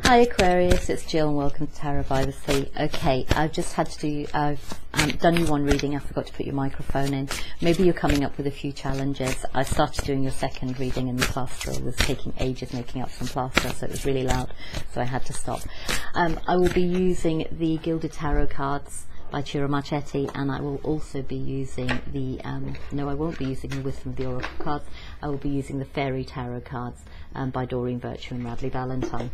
Hi Aquarius, it's Jill and welcome to Tarot by the Sea. Okay, I've done you one reading. I forgot to put your microphone in. Maybe you're coming up with a few challenges. I started doing your second reading and the plaster was taking ages making up some plaster, so it was really loud, so I had to stop. I will be using the Gilded Tarot cards by Ciro Marchetti, and I will also be using the, no I won't be using the Wisdom of the Oracle cards, I will be using the Fairy Tarot cards by Doreen Virtue and Radley Valentine.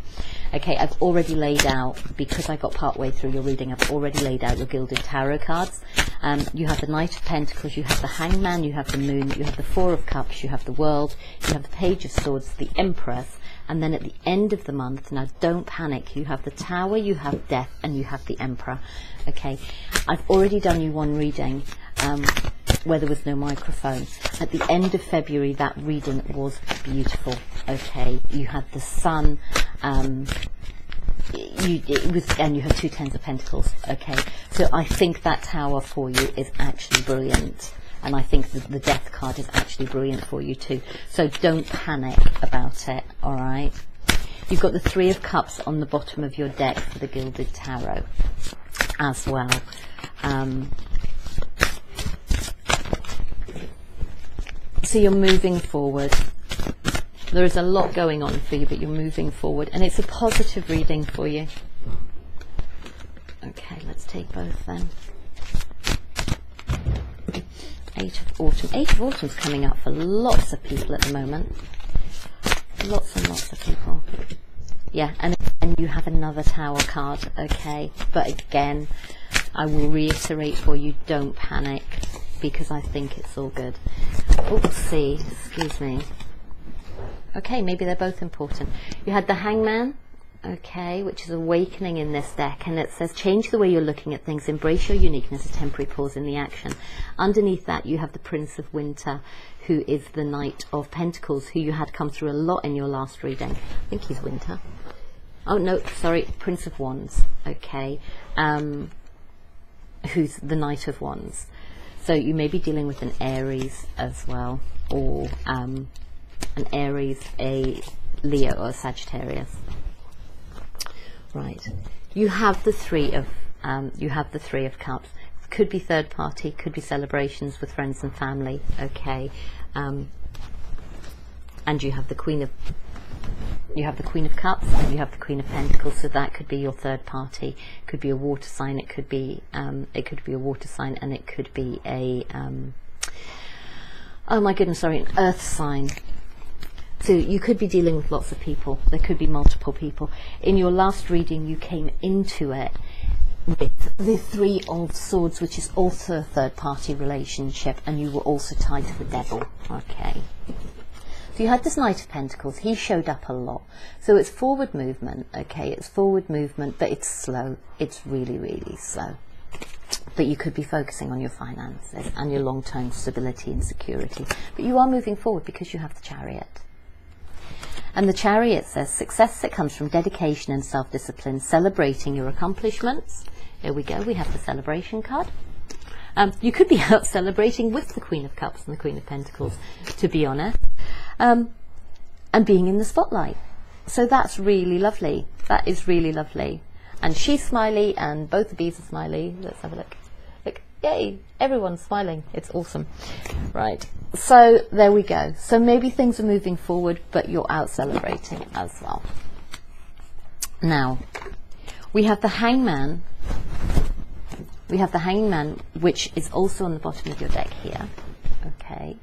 Okay, I've already laid out, because I got part way through your reading, I've already laid out your Gilded Tarot cards. You have the Knight of Pentacles, you have the Hangman, you have the Moon, you have the Four of Cups, you have the World, you have the Page of Swords, the Empress, and then at the end of the month, now don't panic, you have the Tower, you have Death, and you have the Emperor. Okay, I've already done you one reading where there was no microphone. At the end of February, that reading was beautiful. Okay, you had the Sun, and you had two Tens of Pentacles. Okay, so I think that Tower for you is actually brilliant, and I think that the Death card is actually brilliant for you too. So don't panic about it. All right. You've got the Three of Cups on the bottom of your deck for the Gilded Tarot as well. So you're moving forward. There is a lot going on for you, but you're moving forward, and it's a positive reading for you. Okay, let's take both then. Eight of Autumn. Eight of Autumn's coming up for lots of people at the moment. Lots and lots of people. Yeah, and you have another Tower card, okay? But again, I will reiterate for you, don't panic, because I think it's all good. Oopsie, excuse me. Okay, maybe they're both important. You had the Hangman, okay, which is awakening in this deck, and it says change the way you're looking at things, embrace your uniqueness, a temporary pause in the action. Underneath that you have the Prince of Winter, who is the Knight of Pentacles, who you had come through a lot in your last reading. I think he's Winter. Oh no, sorry, Prince of Wands, okay, who's the Knight of Wands. So you may be dealing with an Aries as well, or an Aries, a Leo, or a Sagittarius. Right. You have the Three of Cups. Could be third party, could be celebrations with friends and family. Okay. And you have the Queen of Cups, and you have the Queen of Pentacles, so that could be your third party. Could be a water sign, it could be a water sign, and it could be a oh my goodness, sorry, an earth sign. So you could be dealing with lots of people. There could be multiple people. In your last reading, you came into it with the Three of Swords, which is also a third party relationship, and you were also tied to the Devil. Okay. So you had this Knight of Pentacles. He showed up a lot. So it's forward movement, okay? It's forward movement, but it's slow. It's really, really slow. But you could be focusing on your finances and your long-term stability and security. But you are moving forward because you have the Chariot. And the Chariot says success that comes from dedication and self-discipline, celebrating your accomplishments. Here we go. We have the celebration card. You could be out celebrating with the Queen of Cups and the Queen of Pentacles, to be honest. And being in the spotlight. So that's really lovely. That is really lovely. And she's smiley and both the bees are smiley. Let's have a look. Look, yay, everyone's smiling. It's awesome. Right, so there we go. So maybe things are moving forward, but you're out celebrating as well. Now, we have the Hangman. We have the Hangman, which is also on the bottom of your deck here. Okay.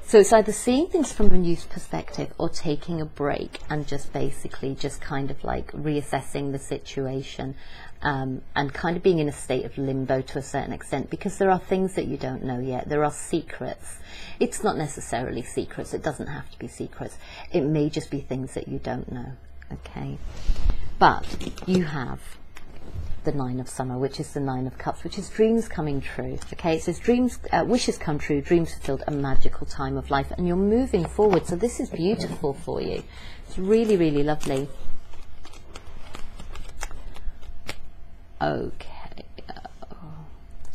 So it's either seeing things from a new perspective or taking a break and just basically just kind of like reassessing the situation, and kind of being in a state of limbo to a certain extent, because there are things that you don't know yet. There are secrets. It's not necessarily secrets. It doesn't have to be secrets. It may just be things that you don't know. Okay. But you have the Nine of Summer, which is the Nine of Cups, which is dreams coming true. Okay, it says dreams, wishes come true, dreams fulfilled, a magical time of life, and you're moving forward. So this is beautiful for you. It's really, really lovely. Okay.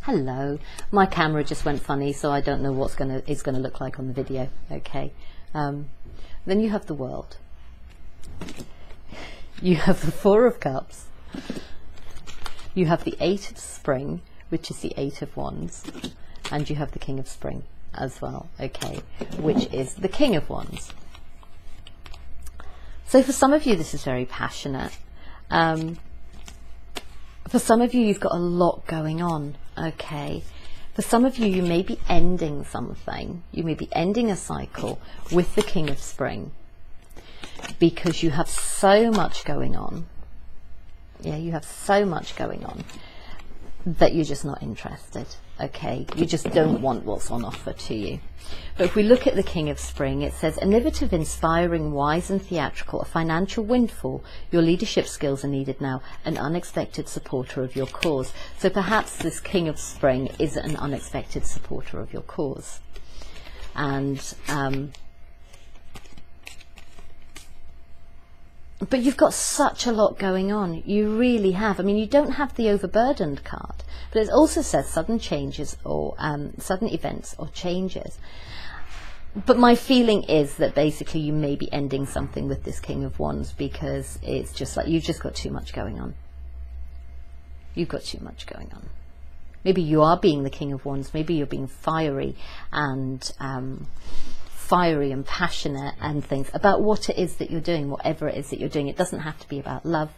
Hello. My camera just went funny, so I don't know what's it's gonna look like on the video. Okay. Then you have the World. You have the Four of Cups. You have the Eight of Spring, which is the Eight of Wands. And you have the King of Spring as well, okay, which is the King of Wands. So for some of you, this is very passionate. For some of you, you've got a lot going on, okay. For some of you, you may be ending something. You may be ending a cycle with the King of Spring because you have so much going on. Yeah, you have so much going on that you're just not interested, okay? You just don't want what's on offer to you. But if we look at the King of Spring, it says, innovative, inspiring, wise and theatrical, a financial windfall, your leadership skills are needed now, an unexpected supporter of your cause. So perhaps this King of Spring is an unexpected supporter of your cause. And but you've got such a lot going on. You really have. I mean, you don't have the overburdened card, but it also says sudden changes or sudden events or changes. But my feeling is that basically you may be ending something with this King of Wands because it's just like you've just got too much going on. You've got too much going on. Maybe you are being the King of Wands. Maybe you're being fiery and passionate and things about what it is that you're doing, whatever it is that you're doing. It doesn't have to be about love.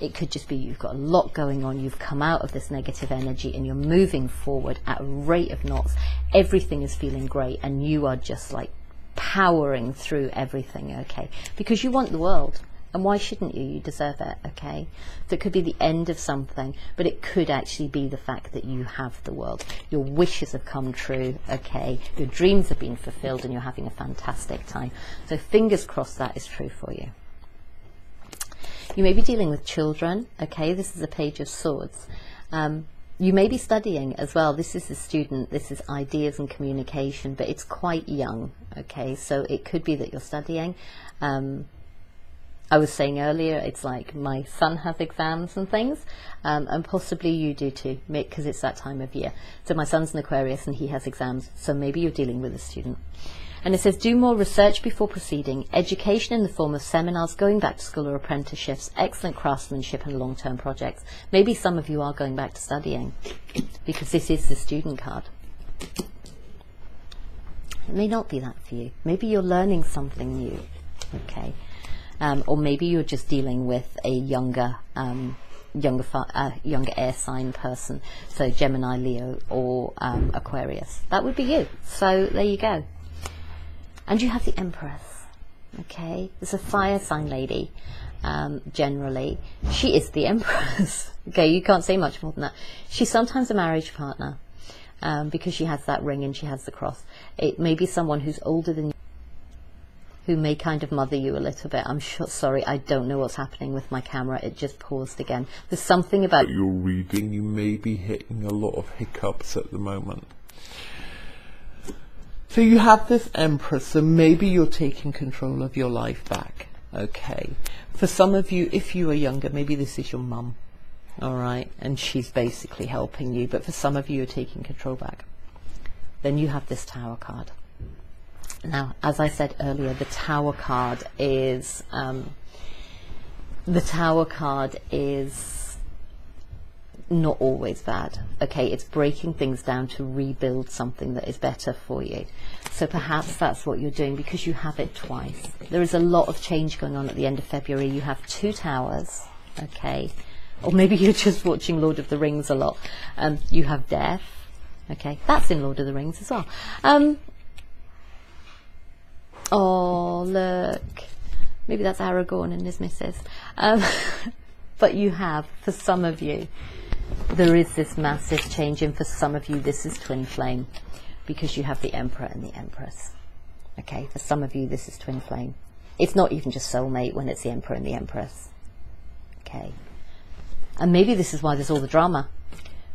It could just be you've got a lot going on. You've come out of this negative energy and you're moving forward at a rate of knots. Everything is feeling great and you are just like powering through everything, okay? Because you want the world. And why shouldn't you? You deserve it, okay? So it could be the end of something, but it could actually be the fact that you have the world. Your wishes have come true, okay? Your dreams have been fulfilled and you're having a fantastic time. So fingers crossed that is true for you. You may be dealing with children, okay? This is a Page of Swords. You may be studying as well. This is a student. This is ideas and communication, but it's quite young, okay? So it could be that you're studying. I was saying earlier, it's like my son has exams and things, and possibly you do too, because it's that time of year. So my son's an Aquarius and he has exams, so maybe you're dealing with a student. And it says, do more research before proceeding, education in the form of seminars, going back to school or apprenticeships, excellent craftsmanship and long-term projects. Maybe some of you are going back to studying, because this is the student card. It may not be that for you. Maybe you're learning something new, okay? Or maybe you're just dealing with a younger air sign person, so Gemini, Leo, or Aquarius. That would be you. So there you go. And you have the Empress. Okay, there's a fire sign lady. Generally, she is the Empress. Okay, you can't say much more than that. She's sometimes a marriage partner because she has that ring and she has the cross. It may be someone who's older than you, who may kind of mother you a little bit. I'm sure, sorry, I don't know what's happening with my camera. It just paused again. There's something about your reading. You may be hitting a lot of hiccups at the moment. So you have this Empress, so maybe you're taking control of your life back, okay? For some of you, if you are younger, maybe this is your mum, all right? And she's basically helping you, but for some of you, you're taking control back. Then you have this Tower card. Now, as I said earlier, the Tower card is not always bad. Okay, it's breaking things down to rebuild something that is better for you. So perhaps that's what you're doing because you have it twice. There is a lot of change going on at the end of February. You have two towers, okay, or maybe you're just watching Lord of the Rings a lot. You have death, okay, that's in Lord of the Rings as well. Oh, look. Maybe that's Aragorn and his missus. But you have, for some of you, there is this massive change. And for some of you, this is twin flame. Because you have the Emperor and the Empress. Okay, for some of you, this is twin flame. It's not even just soulmate when it's the Emperor and the Empress. Okay. And maybe this is why there's all the drama.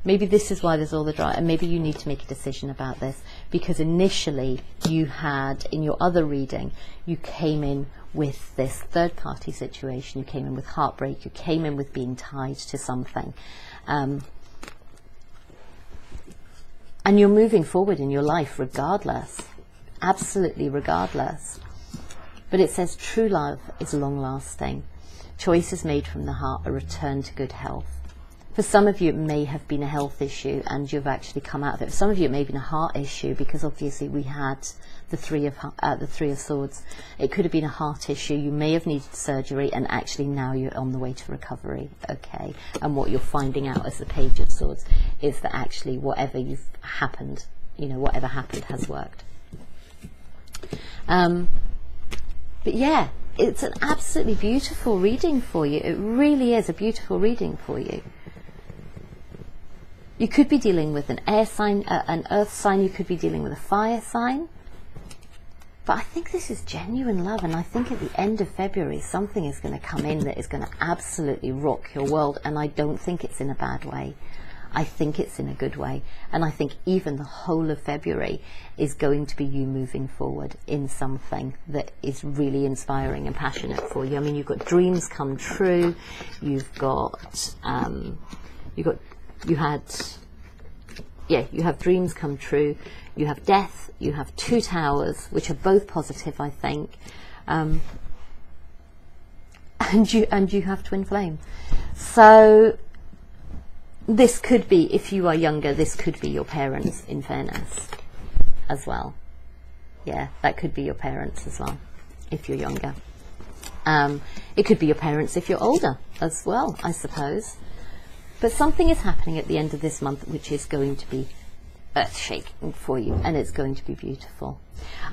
Maybe this is why there's all the drama, and maybe you need to make a decision about this, because initially you had, in your other reading, you came in with this third-party situation, you came in with heartbreak, you came in with being tied to something. And you're moving forward in your life regardless, absolutely regardless. But it says true love is long-lasting. Choices made from the heart, a return to good health. For some of you, it may have been a health issue and you've actually come out of it. For some of you, it may have been a heart issue, because obviously we had the Three of Swords. It could have been a heart issue. You may have needed surgery, and actually now you're on the way to recovery. Okay, and what you're finding out as the Page of Swords is that actually whatever happened has worked. But yeah, it's an absolutely beautiful reading for you. It really is a beautiful reading for you. You could be dealing with an air sign, an earth sign. You could be dealing with a fire sign. But I think this is genuine love, and I think at the end of February something is going to come in that is going to absolutely rock your world, and I don't think it's in a bad way. I think it's in a good way, and I think even the whole of February is going to be you moving forward in something that is really inspiring and passionate for you. I mean, you've got dreams come true, you have dreams come true, you have death, you have 2 towers, which are both positive, I think, and you have twin flame. So this could be, if you are younger, this could be your parents, in fairness, as well. Yeah, that could be your parents as well, if you're younger. It could be your parents if you're older as well, I suppose. But something is happening at the end of this month which is going to be earth-shaking for you, and it's going to be beautiful.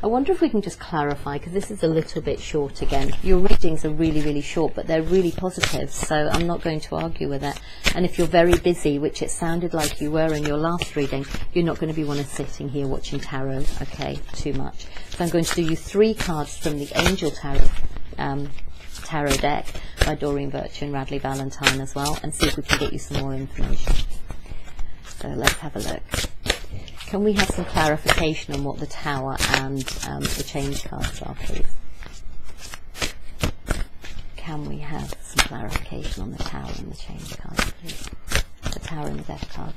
I wonder if we can just clarify, because this is a little bit short again. Your readings are really, really short, but they're really positive, so I'm not going to argue with it. And if you're very busy, which it sounded like you were in your last reading, you're not going to be one of sitting here watching tarot, okay, too much. So I'm going to do you 3 cards from the Angel Tarot deck by Doreen Virtue and Radley Valentine as well, and see if we can get you some more information. So let's have a look. Can we have some clarification on what the Tower and the Change cards are, please? Can we have some clarification on the Tower and the Change cards, please? The Tower and the Death card.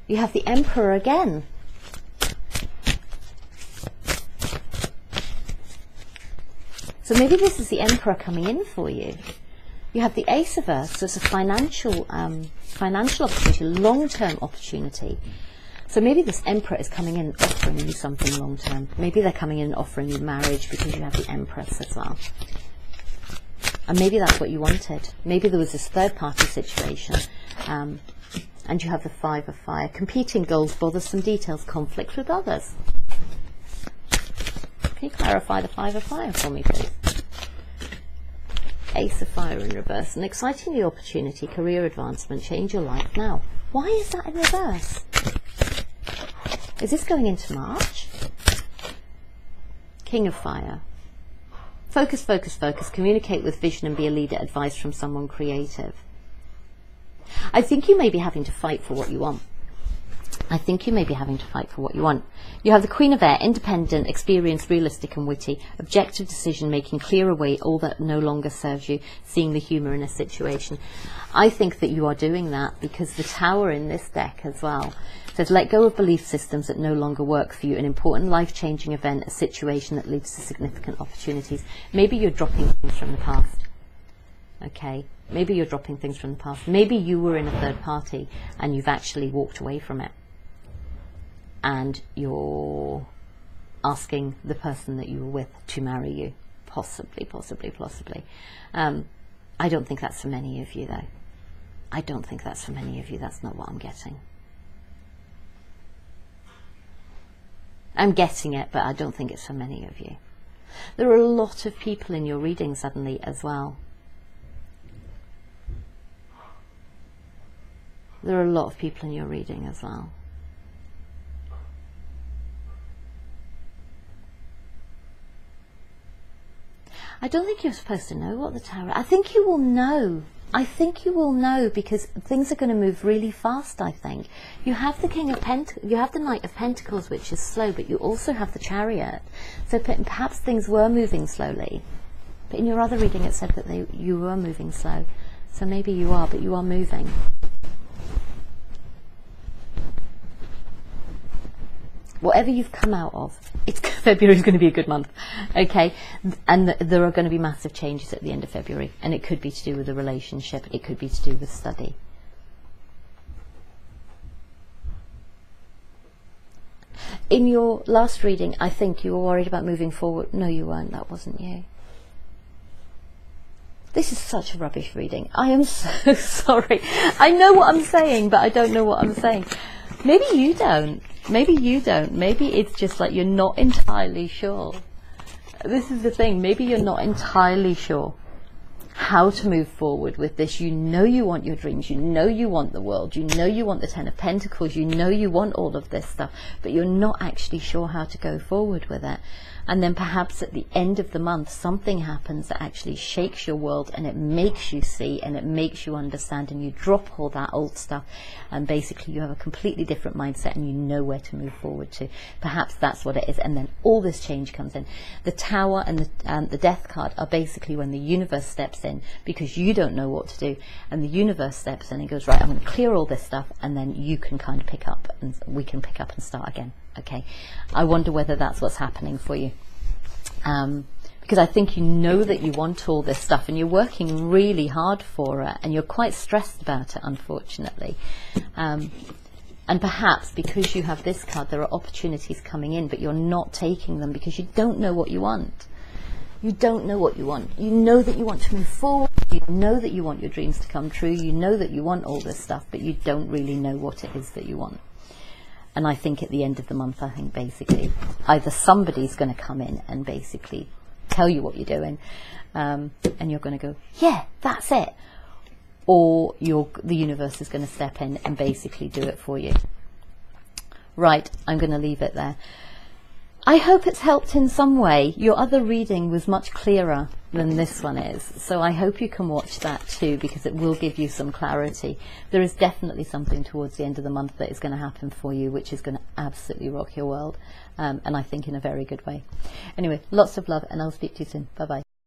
You have the Emperor again. So maybe this is the Emperor coming in for you. You have the Ace of Earth, so it's a financial opportunity, long-term opportunity. So maybe this Emperor is coming in and offering you something long-term. Maybe they're coming in and offering you marriage because you have the Empress as well. And maybe that's what you wanted. Maybe there was this third-party situation, and you have the Five of Fire. Competing goals, bothersome details, conflict with others. Can you clarify the Five of Fire for me, please? Ace of Fire in reverse. An exciting new opportunity, career advancement, change your life now. Why is that in reverse? Is this going into March? King of Fire. Focus, focus, focus. Communicate with vision and be a leader. Advice from someone creative. I think you may be having to fight for what you want. I think you may be having to fight for what you want. You have the Queen of Air, independent, experienced, realistic and witty, objective decision making, clear away all that no longer serves you, seeing the humour in a situation. I think that you are doing that because the Tower in this deck as well says let go of belief systems that no longer work for you, an important life-changing event, a situation that leads to significant opportunities. Maybe you're dropping things from the past. Okay, maybe you're dropping things from the past. Maybe you were in a third party and you've actually walked away from it. And you're asking the person that you were with to marry you. Possibly, possibly, possibly. I don't think that's for many of you, though. I don't think that's for many of you. That's not what I'm getting. I'm getting it, but I don't think it's for many of you. There are a lot of people in your reading suddenly as well. There are a lot of people in your reading as well. I don't think you're supposed to know what the Tower... I think you will know. I think you will know because things are going to move really fast, I think. You have the you have the Knight of Pentacles, which is slow, but you also have the Chariot. So perhaps things were moving slowly. But in your other reading it said that you were moving slow. So maybe you are, but you are moving. whatever you've come out of, February is going to be a good month, okay? And there are going to be massive changes at the end of February, and it could be to do with a relationship, it could be to do with study. In your last reading, I think you were worried about moving forward. No, you weren't. That wasn't you. This is such a rubbish reading. I am so sorry. I know what I'm saying, but I don't know what I'm saying. Maybe you don't. Maybe you don't. Maybe it's just like you're not entirely sure. This is the thing. Maybe you're not entirely sure how to move forward with this. You know you want your dreams, you know you want the world, you know you want the Ten of Pentacles, you know you want all of this stuff, but you're not actually sure how to go forward with it. And then perhaps at the end of the month something happens that actually shakes your world, and it makes you see and it makes you understand, and you drop all that old stuff, and basically you have a completely different mindset and you know where to move forward to. Perhaps that's what it is, and then all this change comes in. The Tower and the Death card are basically when the universe steps in, because you don't know what to do, and the universe steps in and goes, right, I'm going to clear all this stuff, and then you can kind of pick up, and we can pick up and start again. Okay, I wonder whether that's what's happening for you, because I think you know that you want all this stuff and you're working really hard for it, and you're quite stressed about it, unfortunately. And perhaps because you have this card, there are opportunities coming in, but you're not taking them because you don't know what you want. You don't know what you want. You know that you want to move forward, you know that you want your dreams to come true, you know that you want all this stuff, but you don't really know what it is that you want. And I think at the end of the month, I think basically either somebody's going to come in and basically tell you what you're doing, and you're going to go, yeah, that's it. Or the universe is going to step in and basically do it for you. Right, I'm going to leave it there. I hope it's helped in some way. Your other reading was much clearer than this one is, so I hope you can watch that too, because it will give you some clarity. There is definitely something towards the end of the month that is going to happen for you, which is going to absolutely rock your world, and I think in a very good way. Anyway, lots of love, and I'll speak to you soon. Bye bye.